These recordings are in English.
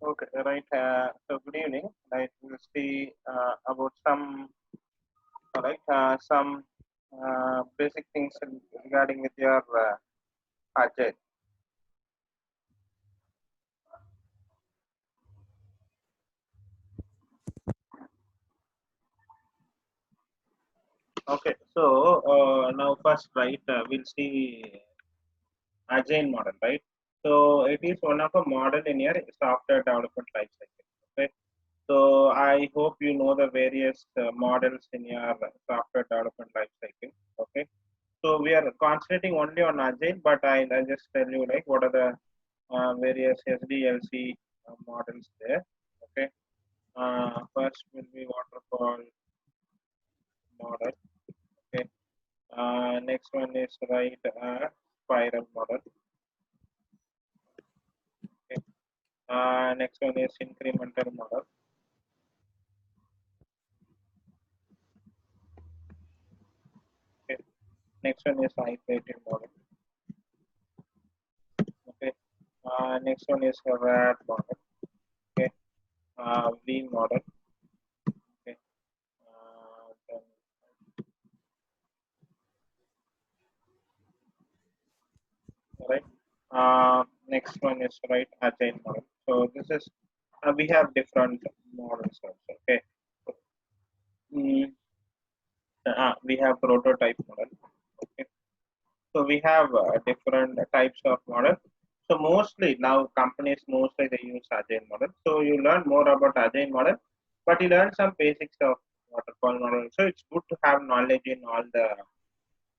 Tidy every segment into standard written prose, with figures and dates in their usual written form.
Okay, right. So good evening. Right, we'll see about some basic things regarding with your Agile. Okay, so now first, right, we'll see Agile model, right? So it is one of a model in your software development life cycle. Okay, so I hope you know the various models in your software development life cycle. Okay, so we are concentrating only on Agile, but I'll just tell you like what are the various SDLC models there. Okay, first will be waterfall model. Okay, next one is spiral model. Okay, next one is incremental model. Okay, next one is iterative model. Okay, next one is a RAD model. Okay, V model. Okay, then right. Next one is agile model. So this is we have different models also. Okay, mm, we have prototype model. Okay, so we have different types of model. So mostly now companies mostly they use agile model. So you learn more about agile model, but you learn some basics of waterfall model. So it's good to have knowledge in all the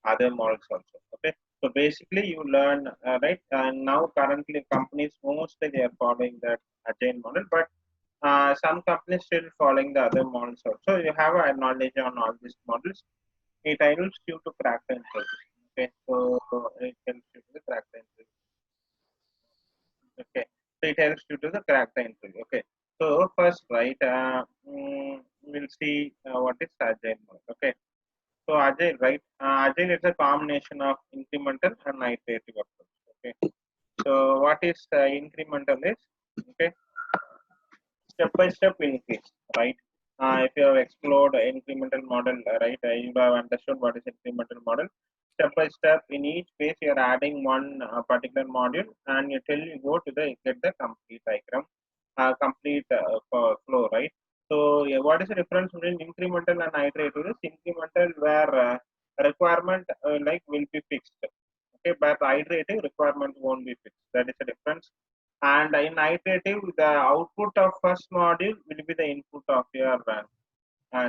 other models also. Okay, so basically you learn right, and now currently companies mostly they are following that agile model, but some companies still following the other models also. You have a knowledge on all these models. It helps you to crack the interview. Okay, so it helps you to crack the interview. Okay, so it helps you to crack the interview. Okay, so first we'll see what is agile model. Okay, so Agile, right? Agile is a combination of incremental and iterative approach. Okay. So what is incremental is okay, step by step increase, right? If you have explored incremental model, right, you have understood what is incremental model. Step by step, in each phase, you are adding one particular module, and until you go to the get the complete diagram, complete flow, right? So yeah, what is the difference between incremental and iterative? Is incremental where requirement like will be fixed, okay, but iterative requirement won't be fixed. That is the difference. And in iterative, the output of first module will be the input of your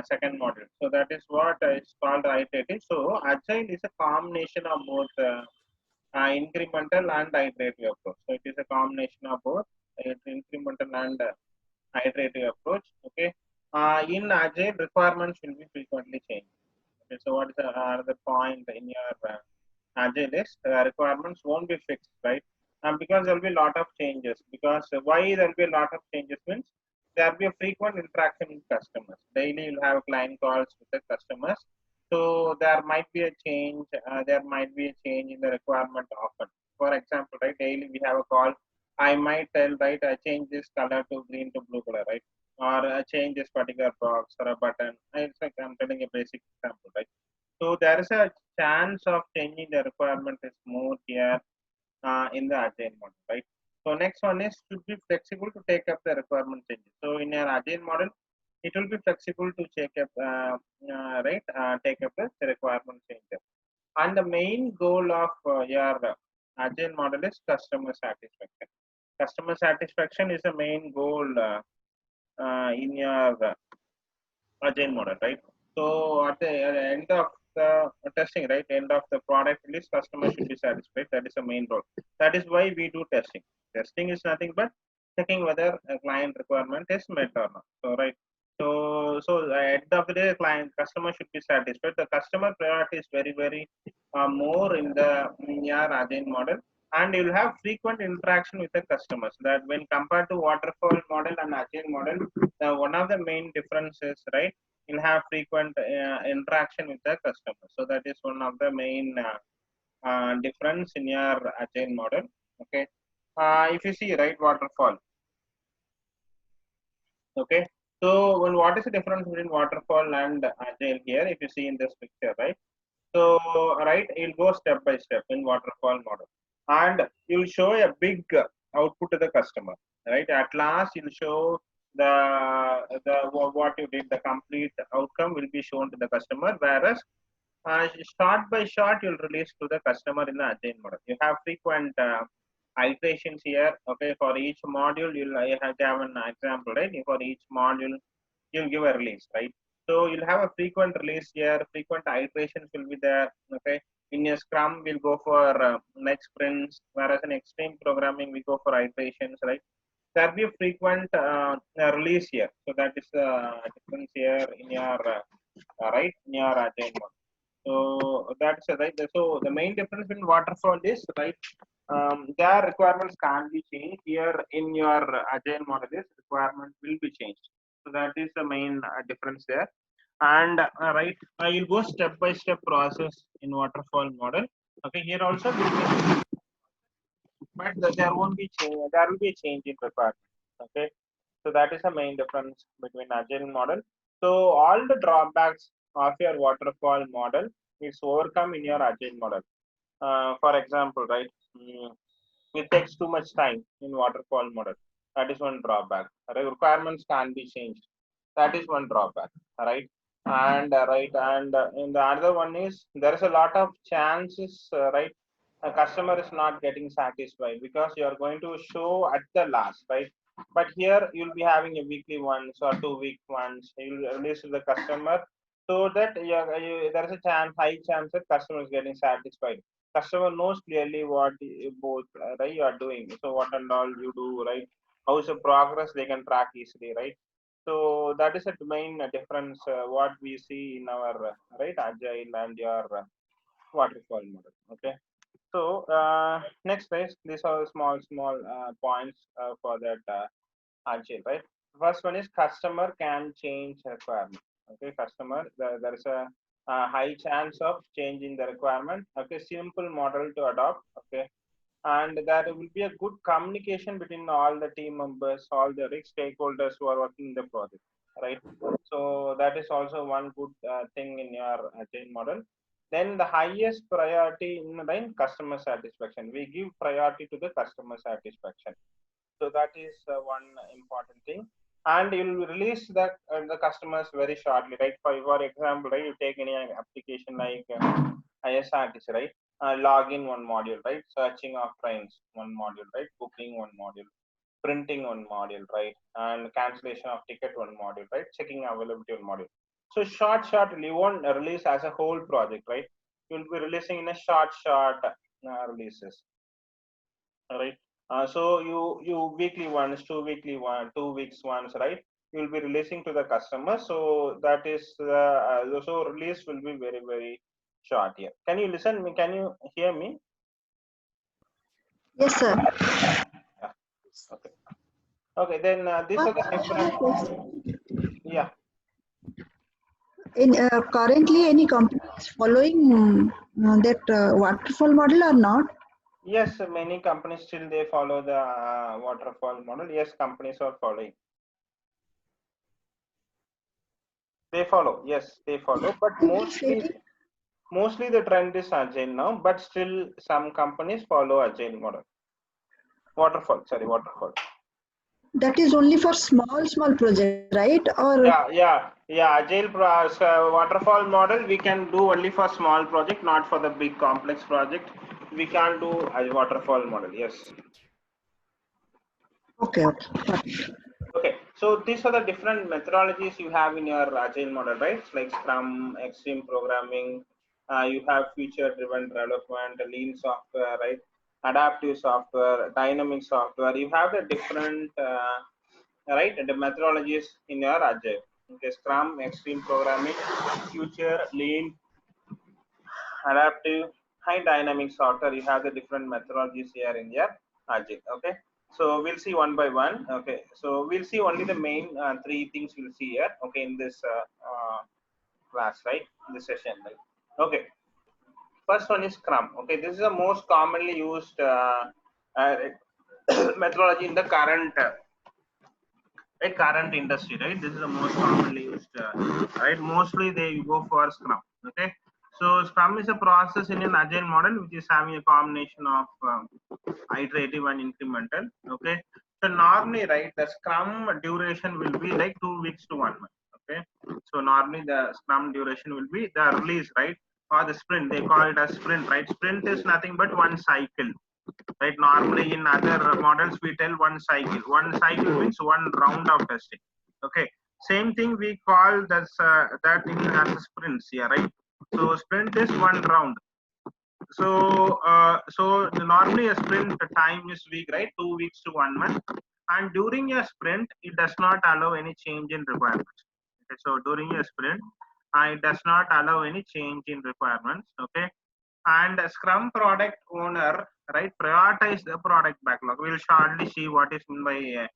second module. So that is what is called iterative. So agile is a combination of both incremental and iterative approach. So it is a combination of both incremental and iterative approach. Okay. In agile, requirements will be frequently changed. Okay. So what is the other point in your agile is requirements won't be fixed, right? Because there will be a lot of changes. Because why there will be a lot of changes means there will be a frequent interaction with customers. Daily you'll have client calls with the customers. So there might be a change. There might be a change in the requirement often. For example, right, daily we have a call. I might tell, right, I change this color to green to blue color, right? Or change this particular box or a button. It's like I'm telling a basic example, right? So there is a chance of changing the requirement is more here in the agile model, right? So next one is should be flexible to take up the requirement changes. So in your agile model, it will be flexible to take up take up the requirement changes. And the main goal of your agile model is customer satisfaction. Customer satisfaction is the main goal in your agile model, right? So at the end of the testing, right, end of the product release, customer should be satisfied. That is the main role. That is why we do testing. Testing is nothing but checking whether a client requirement is met or not. So right. So at the end of the day, client customer should be satisfied. The customer priority is very more in your agile model, and you'll have frequent interaction with the customers. That when compared to waterfall model and agile model, one of the main differences, right, you'll have frequent interaction with the customer. So that is one of the main difference in your agile model. Okay. If you see, right, waterfall. Okay. So what is the difference between waterfall and agile here? If you see in this picture, right? So right, you'll go step by step in waterfall model, and you'll show a big output to the customer. Right. At last, you'll show what you did. The complete outcome will be shown to the customer. Whereas short by short, you'll release to the customer in the agile model. You have frequent iterations here. Okay, for each module, you have to have an example, right? For each module, you'll give a release, right? So you'll have a frequent release here. Frequent iterations will be there. Okay, in your Scrum, we'll go for next sprints, whereas in extreme programming, we go for iterations, right? There'll be a frequent release here. So that is the difference here in your right in your agile model. So that's right. So the main difference in waterfall is right. Their requirements can be changed. Here in your agile model, is requirement will be changed. So that is the main difference there. And right, you'll go step by step process in waterfall model. Okay, here also will be, but there won't be change. There will be a change in requirement. Okay, so that is the main difference between agile model. So all the drawbacks of your waterfall model is overcome in your agile model. For example, right, it takes too much time in waterfall model. That is one drawback. Requirements can be changed. That is one drawback. Right, and right, and in the other one is there is a lot of chances. Right, a customer is not getting satisfied because you are going to show at the last, right? But here you'll be having a weekly ones or 2 week ones. You'll release to the customer so that there is a high chance that customer is getting satisfied. Customer knows clearly what both right you are doing. So what and all you do, right? How's the progress they can track easily, right? So that is the main difference what we see in our right agile and your waterfall model. Okay. So next is these are small points for that agile, right? First one is customer can change requirement. Okay, customer there is a high chance of changing the requirement. Okay, simple model to adopt. Okay, and there will be a good communication between all the team members, all the stakeholders who are working in the project, right? So that is also one good thing in your agile model. Then the highest priority in the customer satisfaction. We give priority to the customer satisfaction. So that is one important thing. And you will release the customers very shortly, right? For example, right, you take any application like ISRTC, right? Login one module, right? Searching of trains one module, right? Booking one module, printing one module, right? And cancellation of ticket one module, right? Checking availability one module. So short, you won't release as a whole project, right? You'll be releasing in a short releases, right? So you weekly ones, 2 weeks once, right? You'll be releasing to the customer. So that is so release will be very short here. Can you listen me? Can you hear me? Yes, sir. Yeah. Okay. Okay. Then these are the different. Yeah. In currently, any company is following that waterfall model or not? Yes, many companies still they follow the waterfall model. Yes, companies are following. They follow. Yes, they follow. But mostly the trend is agile now. But still, some companies follow agile model. Waterfall. Sorry, waterfall. That is only for small project, right? Or Yeah. Agile waterfall model we can do only for small project, not for the big complex project. We can't do a waterfall model. Yes. okay. Okay. So these are the different methodologies you have in your agile model, right? Like Scrum, extreme programming. You have feature-driven development, lean software, right? Adaptive software, dynamic software. You have the different right the methodologies in your agile. Okay, Scrum, extreme programming, future, lean, adaptive, high dynamic software. You have the different methodologies here in your agile. Okay, so we'll see one by one. Okay, so we'll see only the main three things we'll see here. Okay, in this class, right? In this session, right? Okay, first one is Scrum. Okay, this is the most commonly used uh, methodology in the current right? Current industry, right? This is the most commonly used, right? Mostly they go for Scrum. Okay, so Scrum is a process in an agile model which is having a combination of iterative and incremental. Okay, so normally, right, the Scrum duration will be like 2 weeks to 1 month. Okay, so normally the Scrum duration will be the release, right, or the sprint. They call it a sprint, right? Sprint is nothing but one cycle, right? Normally in other models we tell one cycle. One cycle means one round of testing. Okay, same thing we call that in as sprints here, right? So sprint is one round. So normally a sprint time is week, right? 2 weeks to 1 month. And during a sprint it does not allow any change in requirements. Okay, so during a sprint it does not allow any change in requirements. Okay, and Scrum product owner, right, prioritize the product backlog. We'll shortly see what is meant by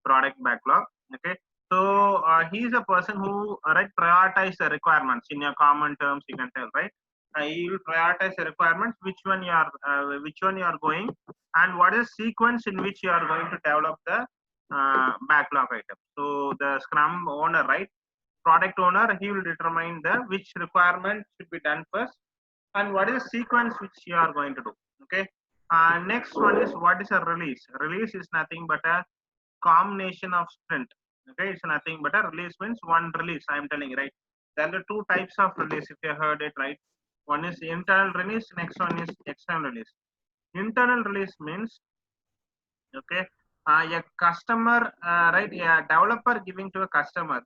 product backlog. Okay, so he is a person who right prioritize the requirements. In your common terms you can tell, right? He will prioritize the requirements, which one you are going, and what is sequence in which you are going to develop the backlog item. So the Scrum owner, right, product owner, he will determine the which requirement should be done first and what is the sequence which you are going to do. Okay, next one is what is a release. Release is nothing but a combination of sprint. Okay, it's nothing but a release means one release. I am telling, right? There are two types of release if you heard it, right? One is internal release, next one is external release. Internal release means, okay, a customer, right, a developer giving to a customer,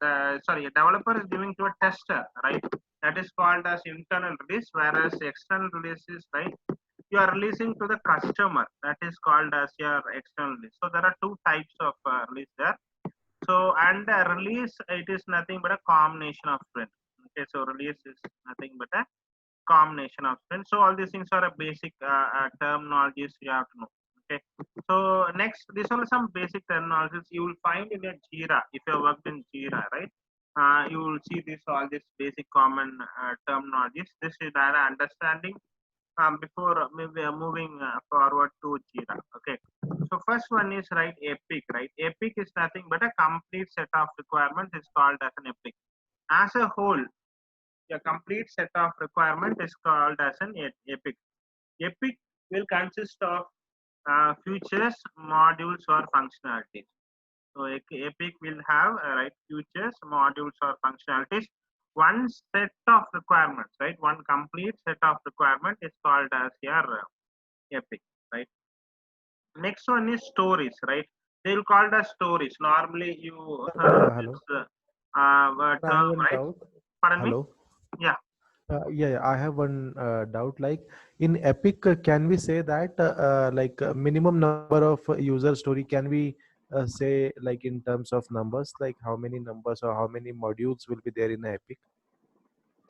sorry, a developer is giving to a tester, right? That is called as internal release, whereas external release is, right, you are releasing to the customer, that is called as your external release. So there are two types of release there. So and release, it is nothing but a combination of sprint. Okay, so release is nothing but a combination of sprint. So all these things are a basic terminologies you have to know. Okay, so next, these are some basic terminologies you will find in a Jira. If you have worked in Jira, right, you will see this all these basic common terminologies. This is our understanding before maybe moving forward to Jira. Okay, so first one is, right, epic, right? Epic is nothing but a complete set of requirements is called as an epic. As a whole, a complete set of requirement is called as an epic. Epic will consist of features, modules, or functionalities. So epic will have right features, modules, or functionalities. One set of requirements, right? One complete set of requirement is called as your epic, right? Next one is stories, right? They will call it as stories. Normally, you heard Hello. this I have term, one right? doubt. Pardon me? Hello. Yeah. Yeah, I have one doubt. Like in Epic, can we say that like minimum number of user story can we say like in terms of numbers, like how many numbers or how many modules will be there in Epic?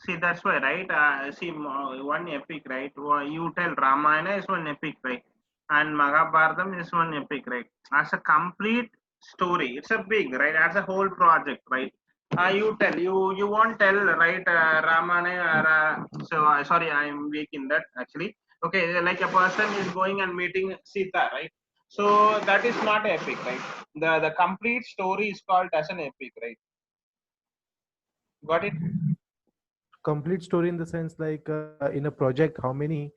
See, that's why, right? See, one epic, right? You tell Ramayana is one epic, right? And Mahabharatam is one epic, right? As a complete story, it's a big, right? As a whole project, right? You won't tell, right? Ramayana. Sorry, I'm weak in that actually. Okay, like a person is going and meeting Sita, right? So that is not epic, right? The complete story is called as an epic, right? Got it? Complete story in the sense like in a project, how many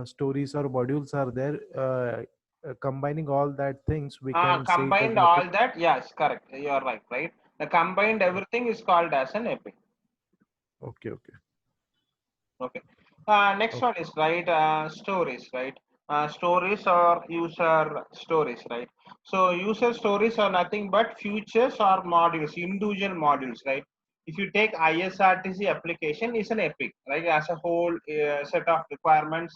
stories or modules are there? Combining all that things, we can say it as Combined an Epic. all that, yes, correct. You are right, right? The combined everything is called as an epic. Okay, okay, Okay. Next one okay. is, right, stories, right? Stories or user stories, right? So user stories are nothing but features or modules, individual modules, right? If you take ISRTC application, is an epic, right? As a whole set of requirements,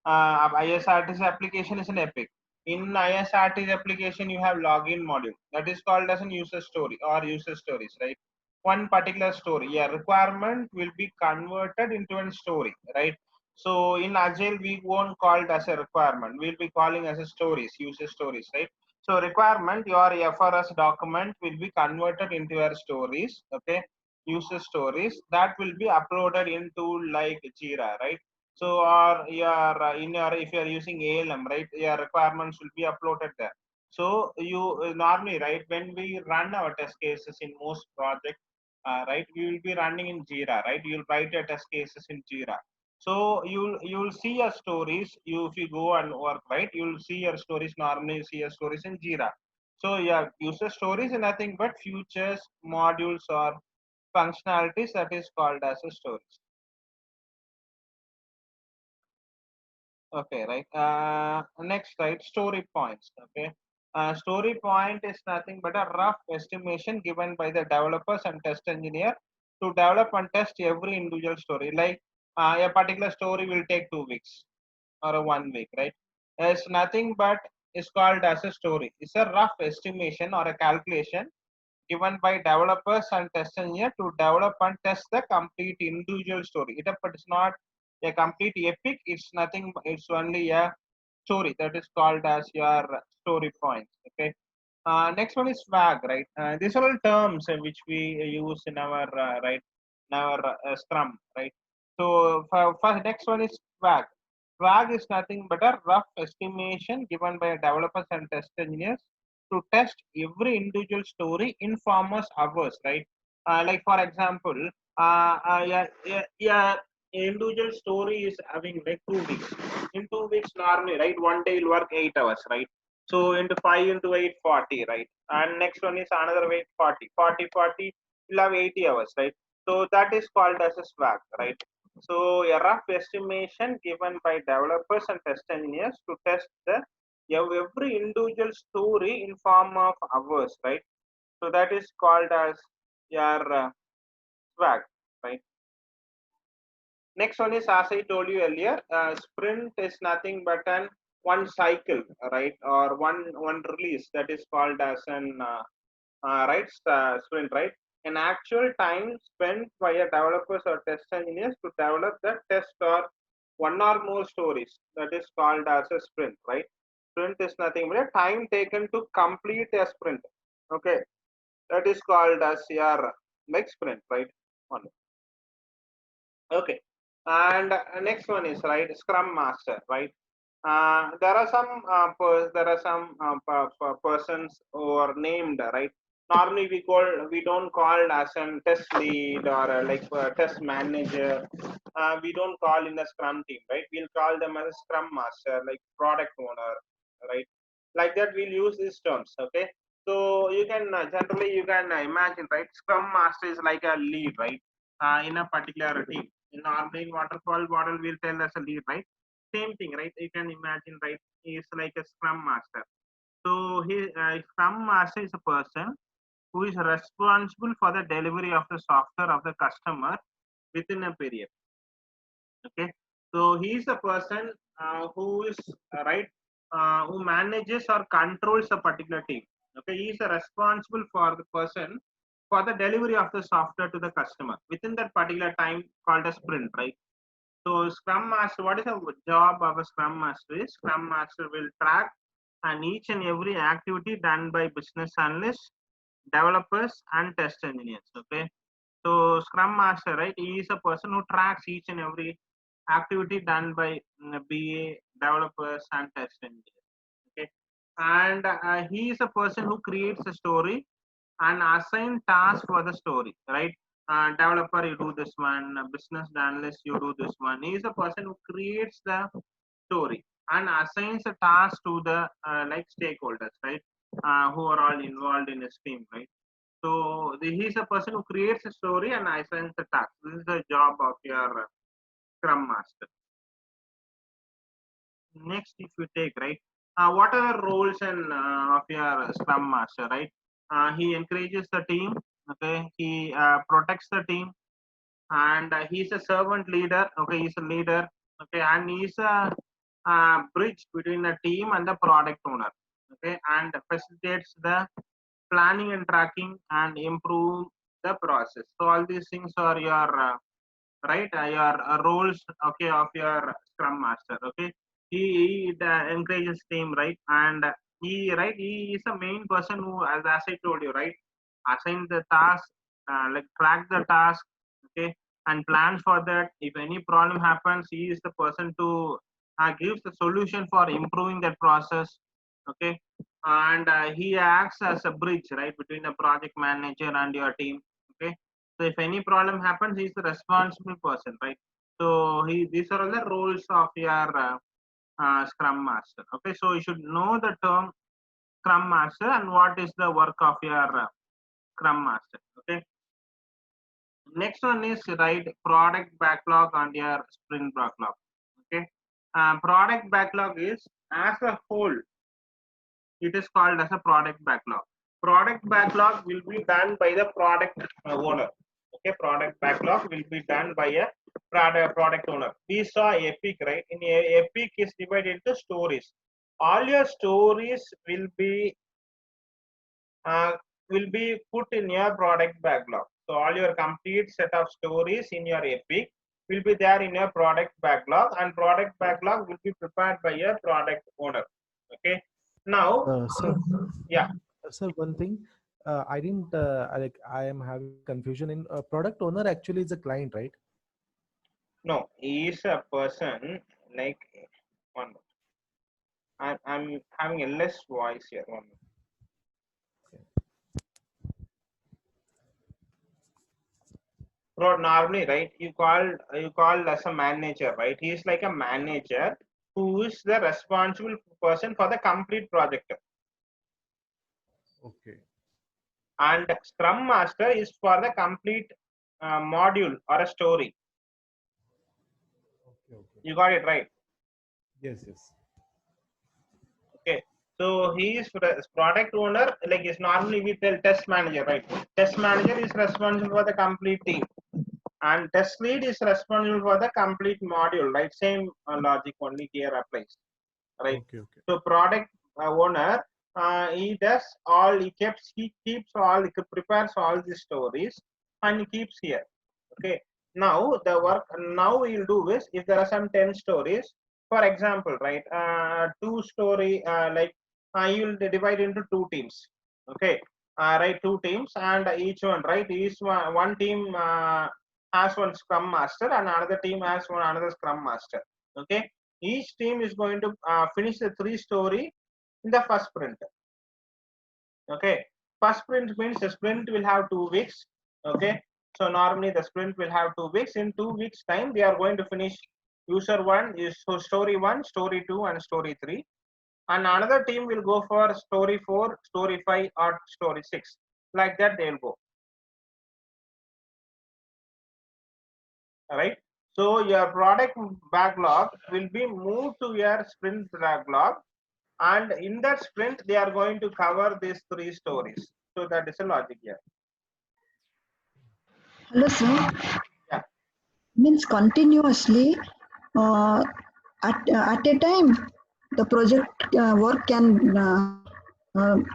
of ISRTC application is an epic. In ISRTC application, you have login module that is called as a user story or user stories, right? One particular story, a requirement will be converted into a story, right? So in Agile, we won't call it as a requirement. We'll be calling as a stories, user stories, right? So requirement, your FRS document will be converted into your stories, okay? User stories that will be uploaded into like Jira, right? So or your in your if you are using ALM, right? Your requirements will be uploaded there. So you normally, right, when we run our test cases in most projects, right, we will be running in Jira, right? You'll write your test cases in Jira. So you'll see your stories. If you go and work, right, you'll see your stories. Normally, you see your stories in Jira. So your user stories are nothing but features, modules, or functionalities that is called as a stories. Okay, right. Next, right, story points. Okay, story point is nothing but a rough estimation given by the developers and test engineer to develop and test every individual story. Like a particular story will take 2 weeks or a 1 week, right? It's nothing but is called as a story. It's a rough estimation or a calculation given by developers and test engineer to develop and test the complete individual story. But it's not a complete epic. It's nothing. It's only a story that is called as your story points. Okay. Next one is swag, right? These are all terms which we use in our right, in our Scrum, right? So for next one is swag. Swag is nothing but a rough estimation given by developers and test engineers to test every individual story in farmers hours, right? Like for example, yeah, individual story is having like 2 weeks. In 2 weeks, normally, right? One day you'll work 8 hours, right? So into 5 into 8, 40, right? And next one is another way 40, 40, 40. You'll have 80 hours, right? So that is called as a swag, right? So a rough estimation given by developers and test engineers to test the every individual story in form of hours, right? So that is called as your swag, right? Next one is, as I told you earlier, sprint is nothing but an one cycle, right, or one release that is called as an right, sprint, right? An actual time spent by a developers or test engineers to develop the test or one or more stories that is called as a sprint, right? Sprint is nothing but a time taken to complete a sprint. Okay, that is called as your like sprint, right? One. Okay, and next one is right Scrum Master, right? There are some persons who are named, right? Normally we don't call as a test lead or like test manager. We don't call in the Scrum team, right? We'll call them as a Scrum Master, like product owner, right? Like that we'll use these terms. Okay, so you can generally you can imagine, right? Scrum Master is like a lead, right? In a particular team. Normally in waterfall model, we'll tell as a lead, right? Same thing, right? You can imagine, right? He is like a scrum master. So he scrum master is a person who is responsible for the delivery of the software of the customer within a period. Okay, so he is a person who is right, who manages or controls a particular team. Okay, he is responsible for the person for the delivery of the software to the customer within that particular time called a sprint, right? So Scrum Master, what is the job of a Scrum Master is? Scrum Master will track and each and every activity done by business analysts, developers, and test engineers. Okay. So Scrum Master, right? He is a person who tracks each and every activity done by BA, developers, and test engineers. Okay. And he is a person who creates a story and assign tasks for the story, right? Developer, you do this one. Business analyst, you do this one. He is a person who creates the story and assigns a task to the like stakeholders, right? Who are all involved in his team, right? So he is a person who creates a story and assigns the task. This is the job of your Scrum Master. Next, if you take, right, what are the roles and of your Scrum Master, right? He encourages the team. Okay, he protects the team, and he's a servant leader. Okay, he's a leader. Okay, and he's a bridge between the team and the product owner. Okay, and facilitates the planning and tracking and improve the process. So all these things are your right, your roles, okay, of your Scrum Master. Okay, he encourages team, right? And he is the main person who, as I told you, right, assign the task, like track the task, okay, and plans for that. If any problem happens, he is the person to gives the solution for improving that process. Okay, and he acts as a bridge, right, between the project manager and your team. Okay, so if any problem happens, he's the responsible person, right? So these are all the roles of your Scrum Master. Okay, so you should know the term Scrum Master and what is the work of your Scrum Master. Okay. Next one is right product backlog and your sprint backlog. Okay. Product backlog is as a whole, it is called as a product backlog. Product backlog will be done by the product owner. Okay, product backlog will be done by a product owner. We saw Epic, right? In Epic is divided into stories. All your stories uh, will be put in your product backlog. So all your complete set of stories in your Epic will be there in your product backlog, and product backlog will be prepared by your product owner. Okay. Now, Sir, yeah. sir, one thing, I didn't I am having confusion in product owner actually is a client, right? No, he is a person like one. I'm having a less voice here. One. So normally, right? You call as a manager, right? He is like a manager who is the responsible person for the complete project. Okay. And Scrum Master is for the complete module or a story. Okay. Okay. You got it right. Yes. Yes. Okay. So he is product owner, like is normally we tell test manager, right? Test manager is responsible for the complete team, and test lead is responsible for the complete module, right? Same logic only here applies, right? Okay. Okay. So product owner, he does all, he keeps all, he prepares all the stories and he keeps here. Okay. Now the work now he'll do is, if there are some 10 stories, for example, right? Two story you'll divide into two teams. Okay. Right, two teams, and each one, right? Each one team has one Scrum Master and another team has another Scrum Master. Okay. Each team is going to finish the 3 story in the first sprint. Okay. First sprint means the sprint will have 2 weeks. Okay. So normally the sprint will have 2 weeks. In 2 weeks time, they are going to finish user 1 is story 1, story 2 and story 3. And another team will go for story 4, story 5 or story 6. Like that they will go. All right. So your product backlog will be moved to your sprint backlog, and in that sprint they are going to cover these 3 stories. So that is a logic here. Hello, sir. Yeah. Means continuously at a time the project work can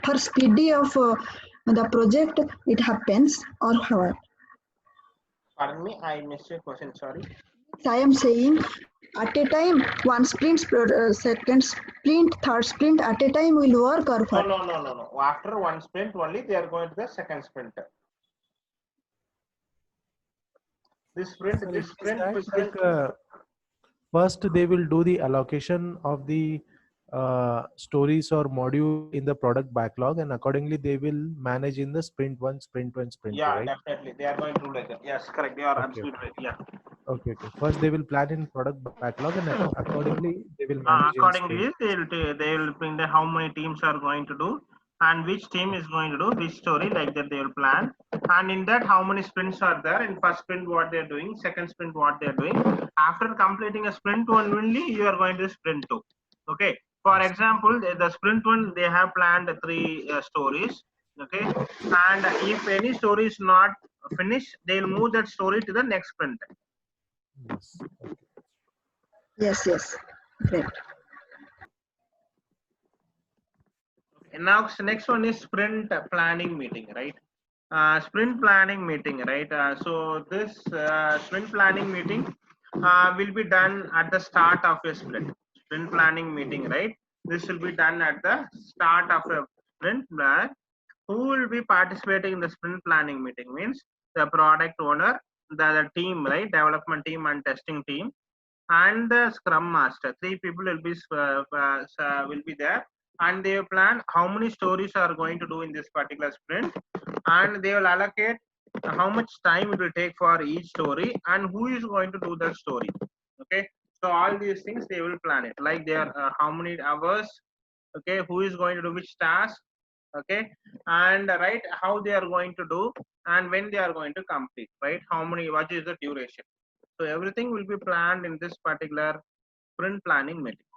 for speedy of the project it happens or how? Pardon me, I missed your question. Sorry. I am saying at a time one sprint, second sprint, third sprint at a time will work or what? No. After one sprint only they are going to the second sprint. This sprint, Sir, this it is sprint, that this like first they will do the allocation of the stories or module in the product backlog, and accordingly they will manage in the sprint 1, sprint 1, sprint 2, yeah, right? definitely they are going to do like that. Yes, correct. You are Okay. absolutely right. Yeah. Okay. First they will plan in product backlog, and accordingly they will manage in sprint. Accordingly, they will bring the how many teams are going to do and which team is going to do which story, like that they will plan. And in that, how many sprints are there? In first sprint, what they are doing, second sprint, what they are doing. After completing a sprint one only, you are going to sprint 2. Okay. For Yes. example, the sprint 1 they have planned 3 stories. Okay. And if any story is not finished, they will move that story to the next sprint. Yes. Okay. Yes. Great. Now next one is sprint planning meeting, right? Sprint planning meeting, right? So this sprint planning meeting will be done at the start of a sprint. Sprint planning meeting, right? This will be done at the start of a sprint. Who will be participating in the sprint planning meeting means the product owner, the team, right? Development team and testing team, and the Scrum Master. 3 people will be there, and they will plan how many stories are going to do in this particular sprint, and they will allocate how much time it will take for each story and who is going to do that story. Okay, so all these things they will plan it, like they are how many hours, okay, who is going to do which task, okay, and right how they are going to do and when they are going to complete, right, how many, what is the duration. So everything will be planned in this particular sprint planning meeting.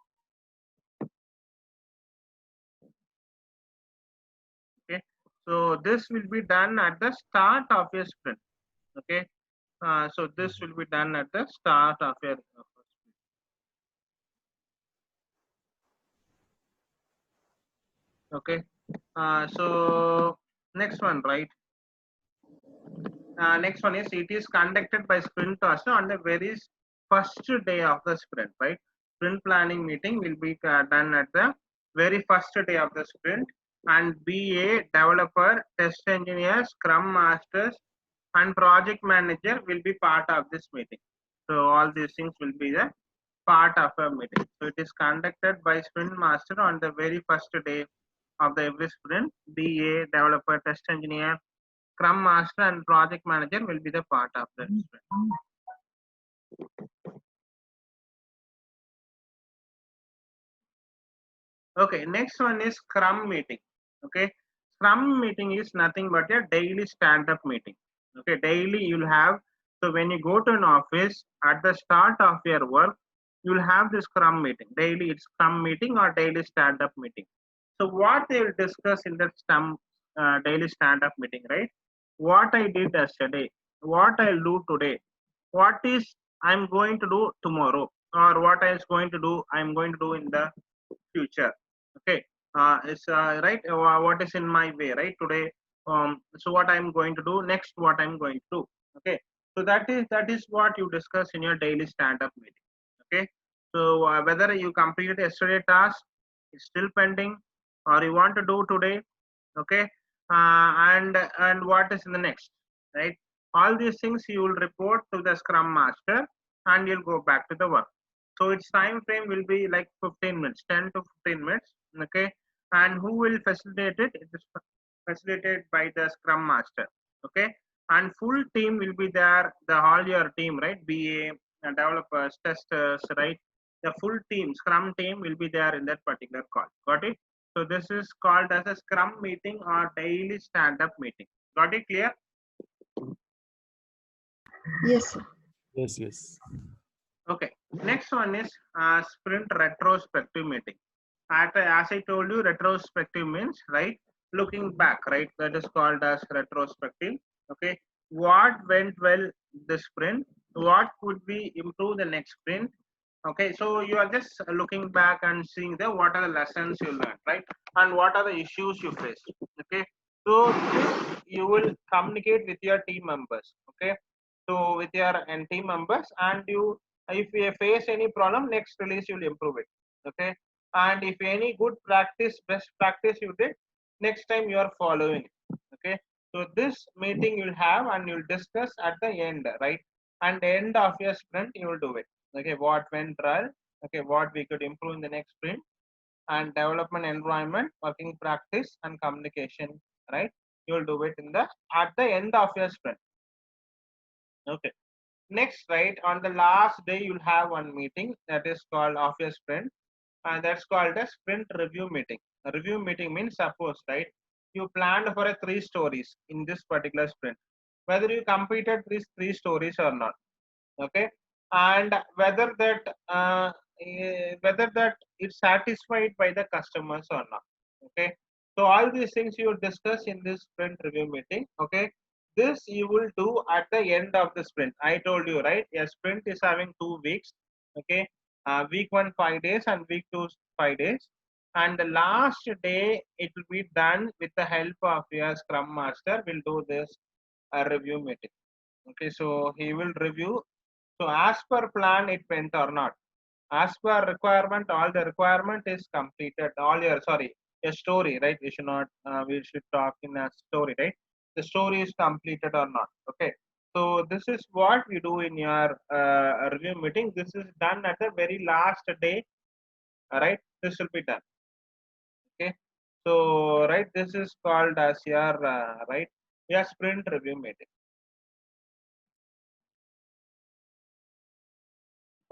Okay, so this will be done at the start of your sprint. Okay, so this will be done at the start of your okay. So next one, right? Next one is it is conducted by sprint master on the very first day of the sprint, right? Sprint planning meeting will be done at the very first day of the sprint, and BA, developer, test engineer, scrum masters, and project manager will be part of this meeting. So all these things will be the part of a meeting. So it is conducted by sprint master on the very first day of the every sprint. BA, developer, test engineer, Scrum Master, and Project Manager will be the part of the sprint. Okay, next one is Scrum meeting. Okay, Scrum meeting is nothing but a daily stand-up meeting. Okay, daily you'll have. So when you go to an office at the start of your work, you'll have this Scrum meeting. Daily it's Scrum meeting or daily stand-up meeting. So what they will discuss in that daily stand-up meeting, right? What I did yesterday, what I'll do today, what is I'm going to do tomorrow, or what I is going to do I'm going to do in the future. Okay, it's right. What is in my way, right? Today, so what I'm going to do next, what I'm going to do. Okay, so that is what you discuss in your daily stand-up meeting. Okay, so whether you completed yesterday task, it's still pending, or you want to do today. Okay, and what is in the next, right? All these things you will report to the Scrum Master, and you'll go back to the work. So its time frame will be like 15 minutes, 10 to 15 minutes. Okay, and who will facilitate it? It is facilitated by the Scrum Master. Okay, and full team will be there. The all your team, right? BA, developers, testers, right? The full team, Scrum team will be there in that particular call. Got it? So this is called as a Scrum meeting or daily stand-up meeting. Got it clear? Yes, sir. Yes, yes. Okay. Next one is sprint retrospective meeting. As I told you, retrospective means, right, looking back, right? That is called as retrospective. Okay. What went well this sprint? What could we improve the next sprint? Okay, so you are just looking back and seeing the what are the lessons you learned, right? And what are the issues you faced. Okay, so this you will communicate with your team members. Okay, so with your team members, and you, if you face any problem, next release you'll improve it. Okay, and if any good practice, best practice you did, next time you are following it. Okay, so this meeting you'll have and you'll discuss at the end, right? And end of your sprint you will do it. Okay, what went well, okay, what we could improve in the next sprint, and development environment, working practice, and communication, right? You'll do it in the at the end of your sprint. Okay, next, right, on the last day you'll have one meeting that is called of your sprint, and that's called a sprint review meeting. A review meeting means, suppose, right, you planned for a 3 stories in this particular sprint, whether you completed these 3 stories or not. Okay, and whether that it's satisfied by the customers or not. Okay, so all these things you will discuss in this sprint review meeting. Okay, this you will do at the end of the sprint. I told you, right, a sprint is having 2 weeks. Okay, week 1 5 days and week 2 5 days, and the last day it will be done with the help of your Scrum Master will do this review meeting. Okay, so he will review. So as per plan, it went or not. As per requirement, all the requirement is completed. All your, sorry, a story, right? We should not. We should talk in a story, right? The story is completed or not. Okay. So this is what we do in your review meeting. This is done at the very last day. All right. This will be done. Okay. So right, this is called as your right, your sprint review meeting.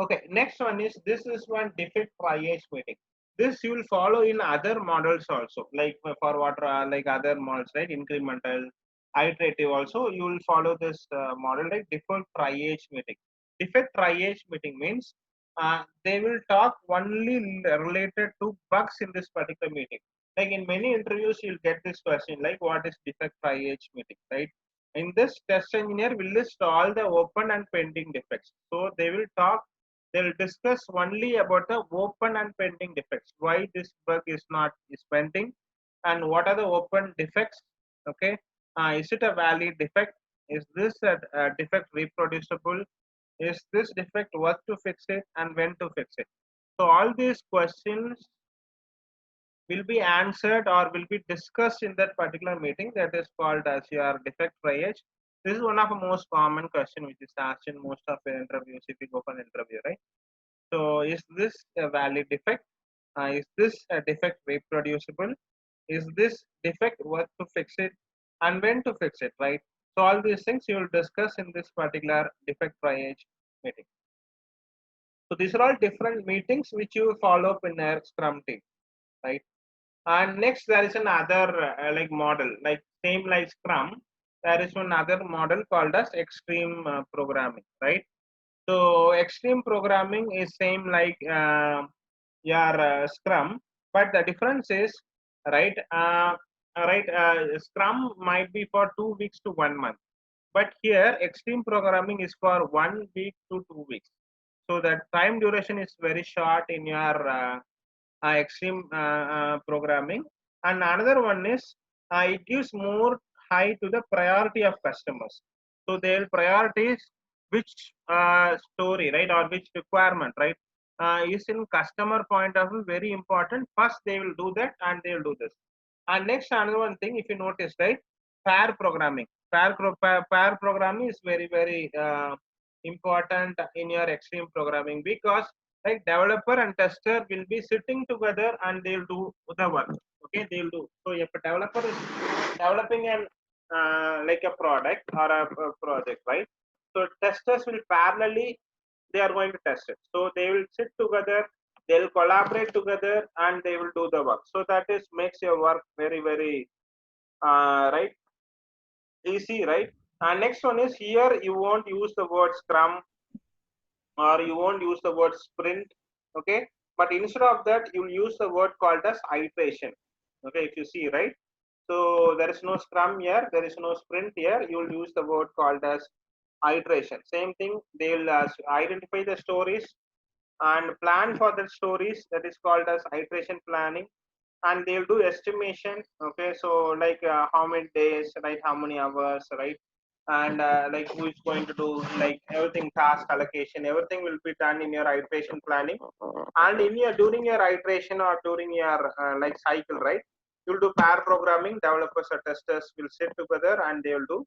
Okay, next one is, this is one defect triage meeting. This you will follow in other models also, like for what like other models, right? Incremental, iterative also you will follow this model, like defect triage meeting. Defect triage meeting means they will talk only related to bugs in this particular meeting. Like in many interviews, you'll get this question like, what is defect triage meeting, right? In this, test engineer will list all the open and pending defects. So they will talk, they'll discuss only about the open and pending defects, why this bug is pending, and what are the open defects. Okay, is it a valid defect? Is this a defect reproducible? Is this defect worth to fix it, and when to fix it? So all these questions will be answered or will be discussed in that particular meeting, that is called as your defect triage. This is one of the most common question which is asked in most of the interviews if you go for an interview, right? So is this a valid defect? Is this a defect reproducible? Is this defect worth to fix it, and when to fix it, right? So all these things you will discuss in this particular defect triage meeting. So these are all different meetings which you follow up in a Scrum team, right? And next there is another like model, like same like Scrum, there is one other model called as extreme programming, right? So extreme programming is same like your Scrum, but the difference is, right? Scrum might be for 2 weeks to 1 month, but here extreme programming is for 1 week to 2 weeks. So the time duration is very short in your extreme programming. And another one is it gives more high to the priority of customers. So they'll prioritize which story, right, or which requirement, right, is in customer point of view very important. First they will do that and they will do this. And next, another one thing, if you notice, right, pair programming. Pair programming is very important in your extreme programming, because like developer and tester will be sitting together and they'll do the work. Okay, they'll do. So if a developer is developing an like a product or a project, right? So testers will parallelly, they are going to test it. So they will sit together, they'll collaborate together, and they will do the work. So that is makes your work very right, easy, right? And next one is, here you won't use the word Scrum or you won't use the word sprint, okay? But instead of that, you'll use the word called as iteration, okay? If you see, right? So there is no Scrum here, there is no sprint here. You'll use the word called as iteration. Same thing, they'll identify the stories and plan for the stories, that is called as iteration planning. And they'll do estimation, okay? So like how many days, right, how many hours, right, and like who is going to do, like everything, task allocation, everything will be done in your iteration planning. And in your, during your iteration or during your like cycle, right, you'll do pair programming. Developers or testers will sit together and they will do,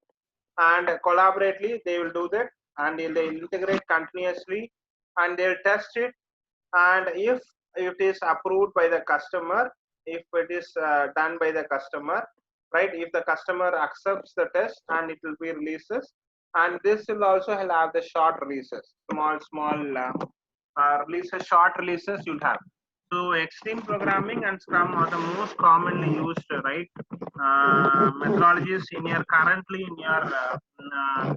and collaboratively they will do that, and they'll integrate continuously, and they'll test it. And if it is approved by the customer, if it is done by the customer, right, if the customer accepts the test, and it will be releases. And this will also have the short releases, small releases, short releases you'll have. So extreme programming and Scrum are the most commonly used, right, methodologies in your currently in your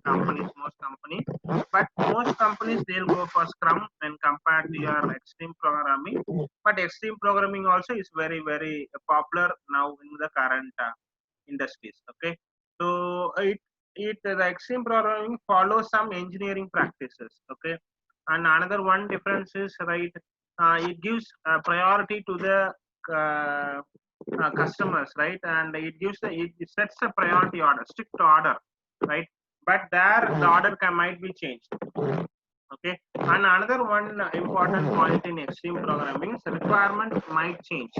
companies, most companies. But most companies, they'll go for Scrum when compared to your extreme programming. But extreme programming also is very popular now in the current industries. Okay, so it the extreme programming follows some engineering practices. Okay, and another one difference is, right, it gives priority to the customers, right, and it gives it sets a priority order, strict order, right, but there the order might be changed. Okay, and another one important point in extreme programming is requirement might change,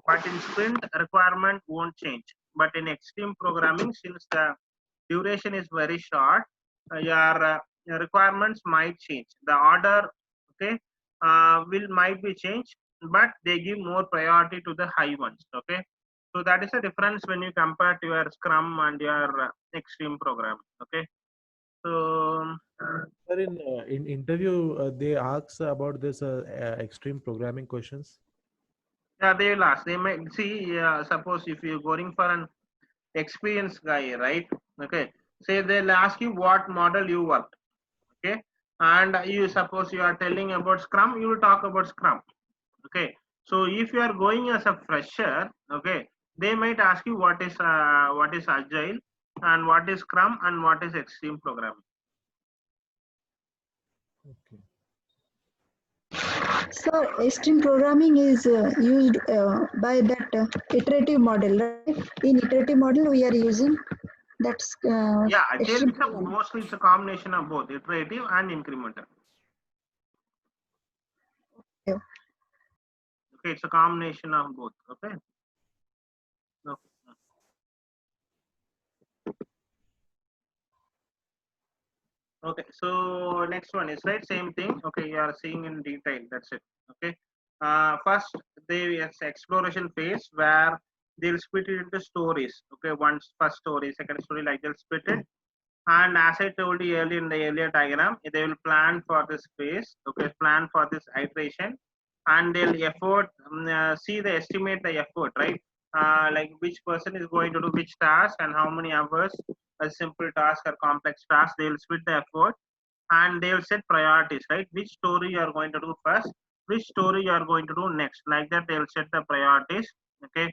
but in sprint requirement won't change. But in extreme programming, since the duration is very short, your requirements might change. The order, okay, will might be changed, but they give more priority to the high ones. Okay, So that is the difference when you compare to your Scrum and your extreme program. Okay. So Sir, in interview, they ask about this extreme programming questions. yeah, they will ask. They may see. Suppose if you're going for an experienced guy, right? Okay. Say they'll ask you what model you worked. Okay. And you suppose you are telling about Scrum, you will talk about Scrum. Okay. So if you are going as a fresher, okay, they might ask you what is Agile and what is Scrum and what is extreme programming. Okay. So extreme programming is used by that iterative model, right? In iterative model, we are using that's Yeah, Agile extreme is programming. mostly it's a combination of both iterative and incremental. Yeah. Okay, it's a combination of both. Okay. Okay. Okay, so next one is right, same thing. Okay, you are seeing in detail. That's it. Okay. First, they is exploration phase where they'll split it into stories. Okay, one first story, second story, like they'll split it. And as I told you earlier in the earlier diagram, they will plan for this phase. Okay, plan for this iteration, and they'll see the estimate the effort, right? Like which person is going to do which task and how many hours. A simple task or complex task, they will split the effort, and they will set priorities, right? Which story you are going to do first, which story you are going to do next. Like that, they will set the priorities. Okay.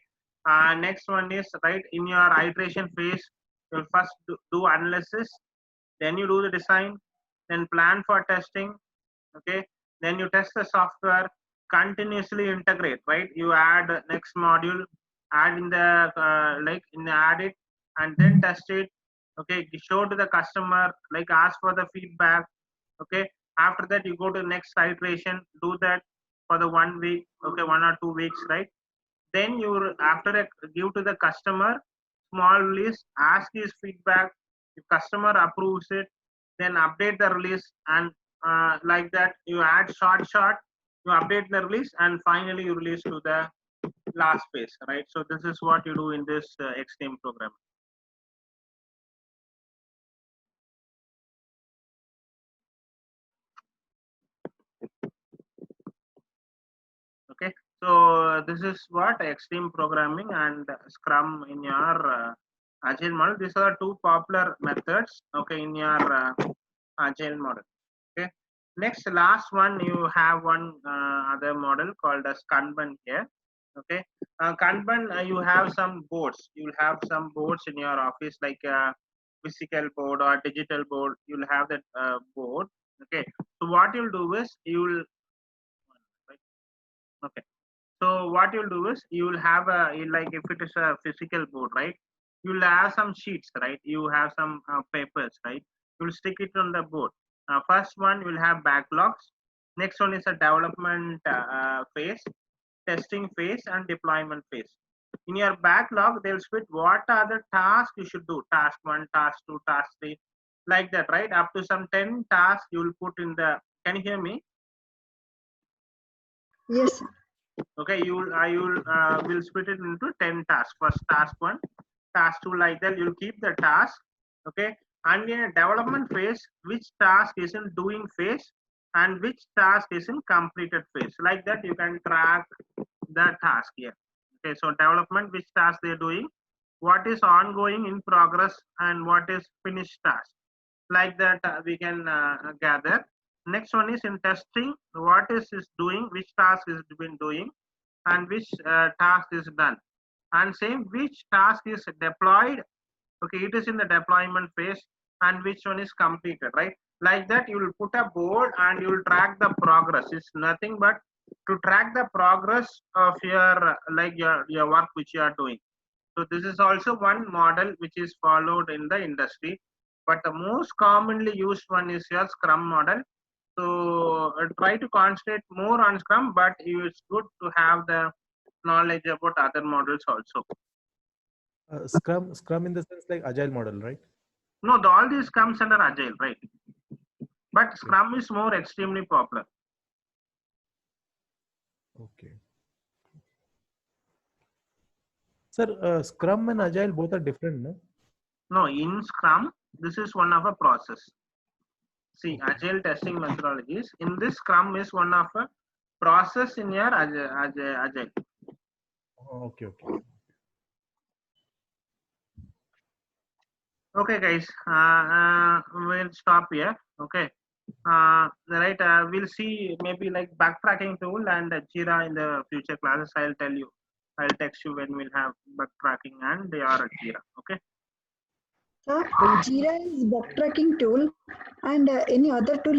Next one is right in your iteration phase. You'll first do analysis, then you do the design, then plan for testing. Okay, then you test the software, continuously integrate, right? You add next module, add in the add it, and then test it. Okay, you show to the customer, like ask for the feedback. Okay, after that you go to the next iteration, do that for the 1 week. Okay, 1 or 2 weeks, right? Then you after that give to the customer small release, ask his feedback. If customer approves it, then update the release, and like that you add short, you update the release, and finally you release to the last phase, right? So this is what you do in this extreme program. Okay, so this is what extreme programming and Scrum in your Agile model. These are two popular methods. Okay, in your Agile model. Okay, next last one, you have one other model called as Kanban here. Okay, Kanban, you have some boards. You'll have some boards in your office, like a physical board or digital board. You'll have that board. Okay, so what you'll do is you'll okay. So what you'll do is you'll have like if it is a physical board, right? You'll have some sheets, right? You have some papers, right? You'll stick it on the board. First one will have backlogs. Next one is a development phase, testing phase, and deployment phase. In your backlog, they'll split what are the tasks you should do. Task 1, task 2, task 3, like that, right? Up to some 10 tasks you'll put in the. Can you hear me? Yes. Okay, will split it into 10 tasks. First task 1, task 2, like that you'll keep the task. Okay, and in a development phase, which task is in doing phase and which task is in completed phase, like that you can track the task here. Okay, so development, which task they're doing, what is ongoing, in progress, and what is finished task, like that we can gather. Next one is in testing, what is doing, which task is been doing, and which task is done, and same which task is deployed. Okay, it is in the deployment phase, and which one is completed, right? Like that you will put a board and you will track the progress. It's nothing but to track the progress of your like your work which you are doing. So this is also one model which is followed in the industry, but the most commonly used one is your Scrum model. So try to concentrate more on Scrum, but it's good to have the knowledge about other models also. Scrum in the sense like agile model, right? No, all these comes under Agile, right? But Scrum is more extremely popular. Okay. Sir, Scrum and Agile both are different, no? No, in Scrum, this is one of a process. See, Okay. Agile testing methodologies. In this, Scrum is one of a process in your Agile. Okay, okay. Okay, guys, we'll stop here. Okay, right. We'll see maybe like backtracking tool and Jira in the future classes. I'll tell you. I'll text you when we'll have backtracking and they are Jira. Okay. Sir, Jira is backtracking tool, and any other tool